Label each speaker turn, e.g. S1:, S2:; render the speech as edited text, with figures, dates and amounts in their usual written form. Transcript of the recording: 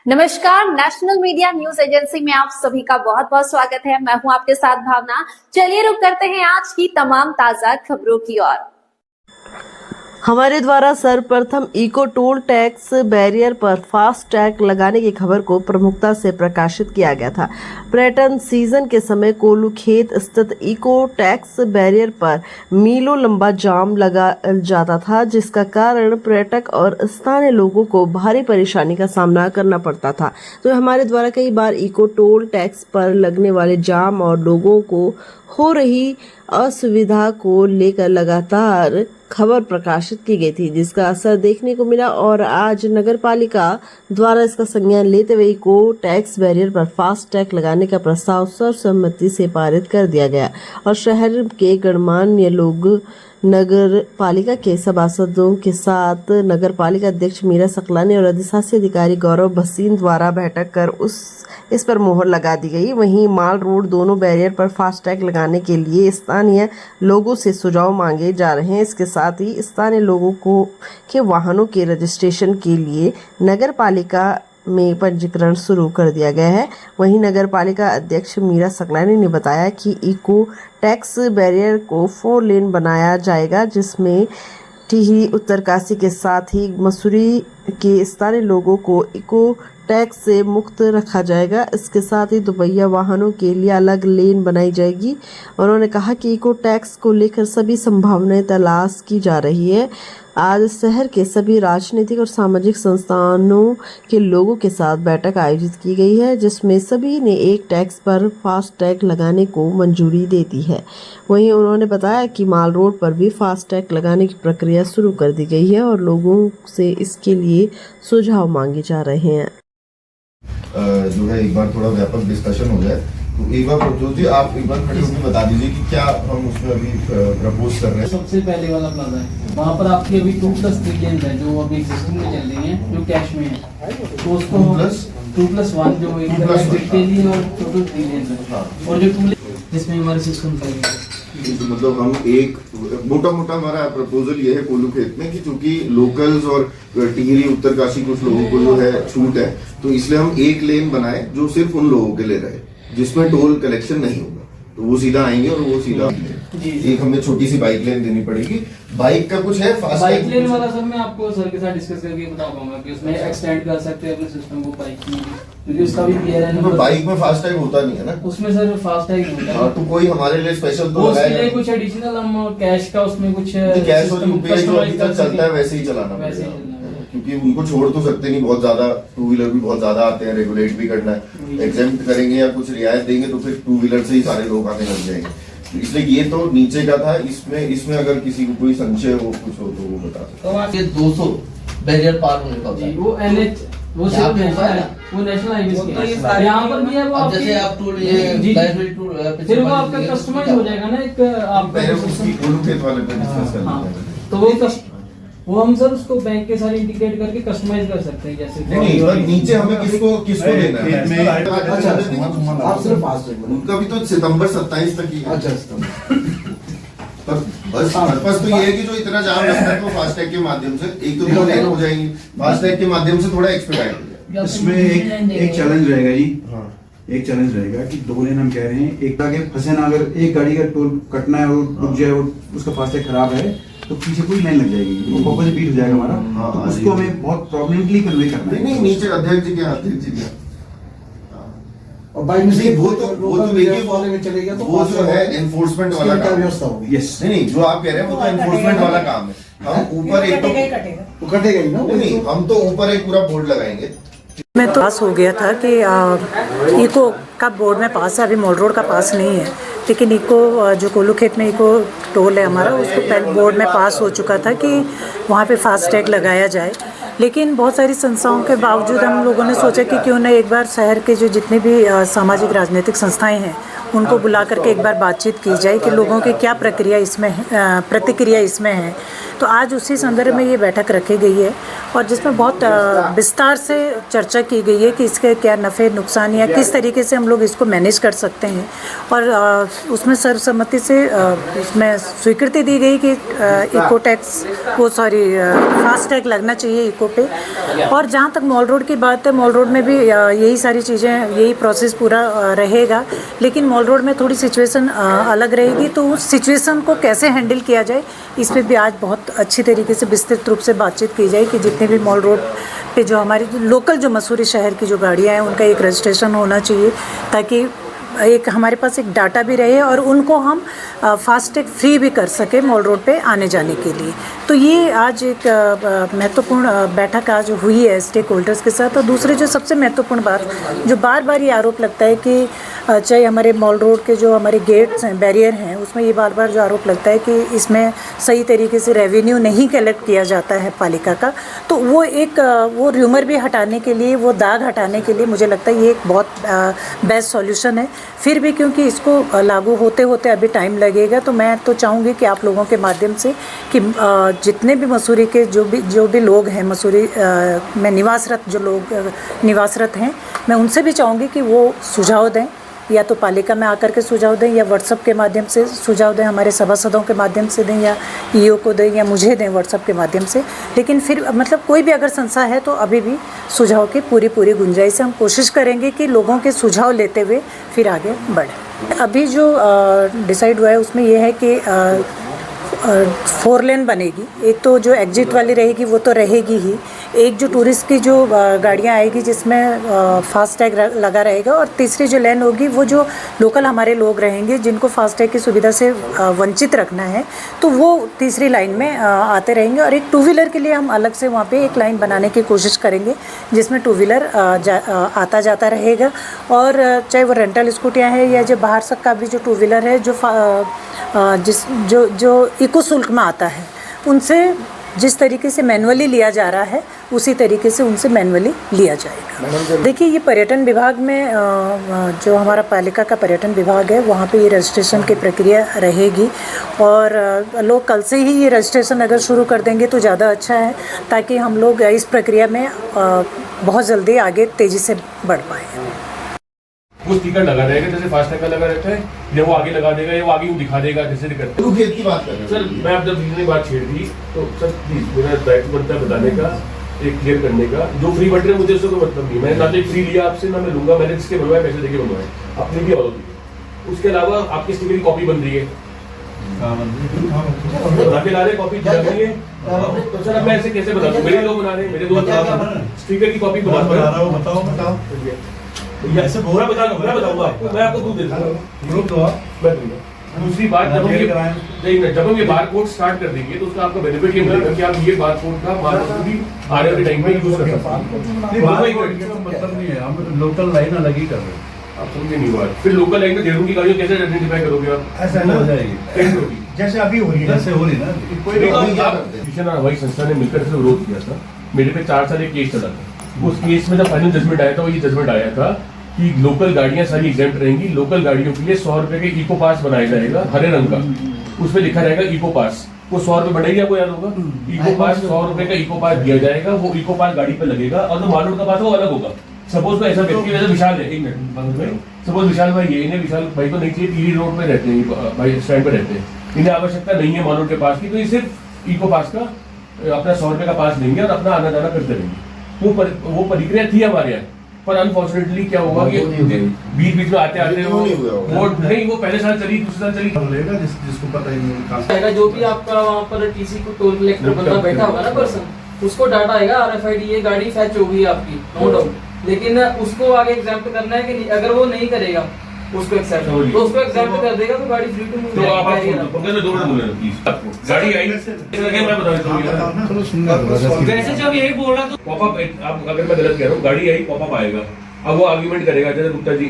S1: नमस्कार, national media news agency में आप सभी का बहुत बहुत स्वागत है। मैं हूं आपके साथ भावना। चलिए रुक करते हैं आज की तमाम ताजा खबरों की ओर।
S2: हमारे द्वारा सर्वप्रथम इको टोल टैक्स बैरियर पर फास्ट टैग लगाने की खबर को प्रमुखता से प्रकाशित किया गया था। पर्यटन सीजन के समय कोल्लू खेत स्थित इको टैक्स बैरियर पर मीलों लंबा जाम लगा जाता था, जिसका कारण पर्यटक और स्थानीय लोगों को भारी परेशानी का सामना करना पड़ता था। तो हमारे द्वारा कई बार इको टोल टैक्स पर लगने वाले जाम और लोगों को हो रही असुविधा को लेकर लगातार खबर प्रकाशित की गई थी, जिसका असर देखने को मिला और आज नगर पालिका द्वारा इसका संज्ञान लेते हुए इको टैक्स बैरियर पर फास्ट टैग लगाने का प्रस्ताव सर्वसम्मति से पारित कर दिया गया और शहर के गणमान्य लोग नगर पालिका के सभासदों के साथ नगर पालिका अध्यक्ष मीरा सकलानी और अधिशासी अधिकारी गौरव भसीन द्वारा बैठक कर इस पर मोहर लगा दी गई। वहीं माल रोड दोनों बैरियर पर फास्ट टैग लगाने के लिए स्थानीय लोगों से सुझाव मांगे जा रहे हैं। इसके साथ ही स्थानीय लोगों को के वाहनों के रजिस्ट्रेशन के लिए नगर पालिका में पंजीकरण शुरू कर दिया गया है। वहीं नगर पालिका अध्यक्ष मीरा सकलानी ने बताया कि इको टैक्स बैरियर को 4 लेन बनाया जाएगा, जिसमें टिहरी उत्तरकाशी के साथ ही मसूरी के स्थानीय लोगों को इको टैक्स से मुक्त रखा जाएगा। इसके साथ ही दोपहिया वाहनों के लिए अलग लेन बनाई जाएगी। उन्होंने कहा कि इको टैक्स को लेकर सभी संभावनाएं तलाश की जा रही है। आज शहर के सभी राजनीतिक और सामाजिक संस्थानों के लोगों के साथ बैठक आयोजित की गई है, जिसमें सभी ने एक टैक्स पर फास्ट टैग लगाने को मंजूरी दे दी है। वहीं उन्होंने बताया कि माल रोड पर भी फास्ट टैग लगाने की प्रक्रिया शुरू कर दी गई है और लोगों से इसके लिए सुझाव मांगे जा रहे हैं।
S3: जो है एक बार थोड़ा व्यापक डिस्कशन हो जाए, तो एक बार प्रज्योत जी आप एक बार खड़े होकर बता दीजिए कि क्या हम उसमें अभी प्रपोज कर रहे हैं।
S4: सबसे पहले वाला प्लाजा है, वहाँ पर आपकी अभी 2+3 लेन है जो अभी एग्जिस्टिंग में चल रही है, जो कैश में है, तो उसको 2+1 जो एक के लिए और टोटल 3 लेन है और जो 2 जिसमें हमारे सिस्टम का
S3: तो मतलब हम एक मोटा हमारा प्रपोजल ये है कोल्लू खेत में कि चूंकि लोकल्स और टिहरी उत्तरकाशी कुछ लोगों को जो है छूट है, तो इसलिए हम एक लेन बनाए जो सिर्फ उन लोगों के लिए रहे जिसमें टोल कलेक्शन नहीं होगा, तो वो सीधा आएंगे और वो सीधा एक हमें छोटी सी बाइक लेन देनी पड़ेगी। बाइक का कुछ है फास्ट
S4: बाइक लेन वाला सर मैं आपको सर के साथ डिस्कस करके बता पाऊंगा कि उसमें एक्सटेंड कर सकते हैं अपने सिस्टम को बाइक में, क्योंकि उसका भी क्लियर है।
S3: बाइक में फास्ट टैग होता नहीं है ना
S4: उसमें सर फास्ट टैग नहीं होता।
S3: तो कोई हमारे लिए स्पेशल तो
S4: उसके लिए कुछ एडिशनल हम कैश का उसमें कुछ
S3: कैश और यूपीआई जो चलता है वैसे ही चलाना पड़ेगा, क्योंकि उनको छोड़ तो सकते नहीं, बहुत ज्यादा 2 व्हीलर भी बहुत ज्यादा आते हैं, रेगुलेट भी करना है, एग्जेम्प्ट करेंगे या कुछ रियायत देंगे तो फिर 2 व्हीलर से ही सारे लोग आने लग जाएंगे। तो इसलिए ये तो नीचे का था, इसमें अगर किसी को कोई संशय हो कुछ हो तो वो बता सकते।
S5: ये 200 बैरियर पार होने का होता है,
S4: वो NH वो सिर्फ नेशनल हाईवे के यहाँ पर भी है। वो
S5: अब जैसे आप टूल ये
S4: फिर वो आपका कस्टमाइज हो जाएगा ना, एक आपका
S3: कोल्लू खेत वाले पे डिस्कस कर लेंगे।
S4: तो वो हम सर उसको बैंक के साथ इंटीग्रेट करके कस्टमाइज कर सकते हैं। जैसे
S3: नहीं नीचे हमें किसको देना है?
S6: अच्छा आप सिर्फ फास्ट टैग
S3: उनका भी तो सितंबर 27 तक ही है।
S6: अच्छा
S3: पर बस पर्पस तो ये है कि जो इतना जाम लगता है तो फास्टैग के माध्यम से एक तो 2 लेन हो जाएंगी, फास्टैग के माध्यम से थोड़ा एक्सपेडाइट हो जाएगा।
S6: इसमें एक चैलेंज रहेगा जी। हाँ एक चैलेंज रहेगा कि 2 लेन हम कह रहे हैं, एक आगे फंसे ना, अगर एक गाड़ी का टोल कटना है और रुक जाए और उसका फास्टैग खराब है तो पीछे कोई लाइन लग जाएगी, वो ऑपोजिट बीट हो जाएगा हमारा, तो उसको हमें बहुत प्रॉब्लमली कन्वे करना है।
S3: नहीं नीचे अध्यक्ष जी के अध्यक्ष जी के
S6: और बाई मिस्टेक
S3: वो तो देखिए
S6: वाले में चलेगा तो
S3: वो जो है एनफोर्समेंट वाला
S6: क्या
S3: काम
S6: व्यवस्था होगी। यस
S3: नहीं जो आप कह रहे हैं वो तो एनफोर्समेंट वाला काम है। हम ऊपर एक
S6: तो कटेगा ही ना।
S3: नहीं हम तो ऊपर एक पूरा बोर्ड लगाएंगे।
S7: मैं तो पास हो गया था कि इको का बोर्ड में पास है, अभी मॉल रोड का पास नहीं है, लेकिन इको जो कोल्लू खेत में इको टोल है हमारा, उसको पहले बोर्ड में पास हो चुका था कि वहाँ पे फास्ट टैग लगाया जाए। लेकिन बहुत सारी संस्थाओं के बावजूद हम लोगों ने सोचा कि क्यों ना एक बार शहर के जो जितने भी सामाजिक राजनीतिक संस्थाएं हैं उनको बुला करके एक बार बातचीत की जाए कि लोगों की क्या प्रतिक्रिया इसमें है। तो आज उसी संदर्भ में ये बैठक रखी गई है और जिसमें बहुत विस्तार से चर्चा की गई है कि इसके क्या नफ़े नुकसान या किस तरीके से हम लोग इसको मैनेज कर सकते हैं। और उसमें सर्वसम्मति से उसमें स्वीकृति दी गई कि इको टैक्स फास्ट टैग लगना चाहिए इको पे। और जहाँ तक मॉल रोड की बात है, मॉल रोड में भी यही सारी चीज़ें, यही प्रोसेस पूरा रहेगा, लेकिन मॉल रोड में थोड़ी सिचुएशन अलग रहेगी। तो उस सिचुएशन को कैसे हैंडल किया जाए, इस पर भी आज बहुत अच्छी तरीके से विस्तृत रूप से बातचीत की जाए कि जितने भी मॉल रोड पे जो हमारी लोकल जो मसूरी शहर की जो गाड़ियाँ हैं उनका एक रजिस्ट्रेशन होना चाहिए, ताकि एक हमारे पास एक डाटा भी रहे और उनको हम फास्टैग फ्री भी कर सके मॉल रोड पे आने जाने के लिए। तो ये आज एक महत्वपूर्ण बैठक आज हुई है स्टेक होल्डर्स के साथ। और दूसरे जो सबसे महत्वपूर्ण बात, जो बार बार ये आरोप लगता है कि चाहे हमारे मॉल रोड के जो हमारे गेट्स हैं, बैरियर हैं, उसमें ये बार बार जो आरोप लगता है कि इसमें सही तरीके से रेवेन्यू नहीं कलेक्ट किया जाता है पालिका का। तो वो एक वो र्यूमर भी हटाने के लिए, वो दाग हटाने के लिए मुझे लगता है ये एक बहुत बेस्ट सॉल्यूशन है। फिर भी क्योंकि इसको लागू होते होते अभी टाइम लगेगा, तो मैं तो चाहूँगी कि आप लोगों के माध्यम से कि जितने भी मसूरी के जो भी लोग हैं, मसूरी में निवासरत जो लोग निवासरत हैं, मैं उनसे भी चाहूँगी कि वो सुझाव दें, या तो पालिका में आकर के सुझाव दें या व्हाट्सएप के माध्यम से सुझाव दें, हमारे सभासदों के माध्यम से दें या ईओ को दें या मुझे दें व्हाट्सएप के माध्यम से। लेकिन फिर मतलब कोई भी अगर संस्था है तो अभी भी सुझाव की पूरी गुंजाइश से हम कोशिश करेंगे कि लोगों के सुझाव लेते हुए फिर आगे बढ़ें। अभी जो डिसाइड हुआ है उसमें यह है कि 4 लेन बनेगी। एक तो जो एग्जिट वाली रहेगी वो तो रहेगी ही, एक जो टूरिस्ट की जो गाड़ियाँ आएगी जिसमें फास्टैग लगा रहेगा, और तीसरी जो लेन होगी वो जो लोकल हमारे लोग रहेंगे जिनको फास्टैग की सुविधा से वंचित रखना है, तो वो तीसरी लाइन में आते रहेंगे। और एक 2 व्हीलर के लिए हम अलग से वहाँ पे एक लाइन बनाने की कोशिश करेंगे जिसमें 2 व्हीलर आता जाता रहेगा। और चाहे वो रेंटल स्कूटियाँ हैं या जो बाहर तक का भी जो 2 व्हीलर है जो इको शुल्क में आता है, उनसे जिस तरीके से मैनुअली लिया जा रहा है उसी तरीके से उनसे मैनुअली लिया जाएगा। देखिए, ये पर्यटन विभाग में जो हमारा पालिका का पर्यटन विभाग है वहाँ पे ये रजिस्ट्रेशन की प्रक्रिया रहेगी, और लोग कल से ही ये रजिस्ट्रेशन अगर शुरू कर देंगे तो ज़्यादा अच्छा है, ताकि हम लोग इस प्रक्रिया में बहुत जल्दी आगे तेज़ी से बढ़ पाएँ।
S8: वो स्टिकर लगा रहेगा जैसे फास्टैग का लगा रहता है, या वो आगे लगा देगा या वो आगे दिखा देगा जैसे करते हैं।
S3: खेत की बात कर रहे हैं
S8: सर, मैं अब जब दूसरी बात छेड़ दी तो सर प्लीज मेरा दायित्व बनता है बताने का, एक क्लियर करने का। जो फ्री बट रहे मुझे उससे कोई मतलब नहीं, मैंने ना तो फ्री लिया आपसे, ना मैं लूंगा। मैंने जिसके बनवाया पैसे देके बनवाए, अपने भी और उसके अलावा आपकी स्टिकर की कॉपी बन रही है, ला रहे कॉपी लग रही है। तो सर अब मैं ऐसे कैसे बता दूं? मेरे लोग बना रहे, मेरे दोस्त स्टिकर की कॉपी बना रहा हूँ, बताओ ऐसे बोरा मैं बताऊंगा आपको, मैं आपको दूध दे दूंगा, मैं दूंगा। दूसरी बात, जब हम ये बार कोड स्टार्ट कर देंगे तो उसका आपको बेनिफिट ये मिलेगा कि आप ये बार कोड का भी आने वाले टाइम में यूज कर सकते हैं।
S9: मतलब नहीं है, हम लोकल लाइन अलग ही कर रहे हैं।
S8: आप समझे नहीं बात। फिर लोकल लाइन में देहरादून की गाड़ियों कैसे आइडेंटिफाई करोगे आप?
S9: ऐसा हो जाएगी
S8: जैसे अभी हो रही है,
S9: जैसे हो रही ना।
S8: किशन हवाई संस्था ने मिलकर से विरोध किया था, मेरे पे 4 साल एक केस चला था। उस केस में जब फाइनल जजमेंट आया था, वो ये जजमेंट आया था कि लोकल गाड़ियां सारी एग्जेम्प्ट रहेंगी। लोकल गाड़ियों के लिए 100 रुपए के इको पास बनाया जाएगा, हरे रंग का, उस पर लिखा रहेगा इको पास। वो 100 रुपए बढ़ेगा, आपको याद होगा, इको पास 100 रुपए का इको पास दिया जाएगा। वो इको पास गाड़ी पर लगेगा और जो माल रोड का पास वो अलग होगा। सपोज कोई ऐसा व्यक्ति जैसे विशाल है, एक मिनट, सपोज विशाल भाई है, इन्हें विशाल भाई को नहीं चाहिए, टीवी रोड पे रहते हैं, भाई स्टैंड पे रहते हैं, इन्हें आवश्यकता नहीं है माल रोड के पास की, तो ये सिर्फ इको पास का अपना 100 रुपए का पास लेंगे और अपना आना जाना करते रहेंगे। वो प्रक्रिया थी हमारे यहाँ, पर अनफॉर्चुनेटली क्या होगा कि बीच में आते आते वो नहीं, वो पहले साल चली, दूसरे साल चली,
S9: जिसको पता ही नहीं।
S4: जो भी आपका वहाँ पर टीसी को टोल कलेक्टर बंदा बैठा होगा ना पर्सन, उसको डाटा आएगा RFID ये गाड़ी फैच होगी आपकी, नो डाउट, लेकिन उसको आगे एग्जाम्प्ट करना है कि अगर वो नहीं करेगा उसको एक्सेप्ट, तो उसको एक्सेप्ट कर देगा तो गाड़ी फ्री टू मूव।
S8: तो आप गाड़ी आई मैं बता
S4: वैसे जब यही बोल रहा तो
S8: पॉपअप, अगर मैं गलत कह रहा हूँ, गाड़ी आई पॉपअप आएगा, अब वो आर्ग्यूमेंट करेगा जैसे गुप्ता जी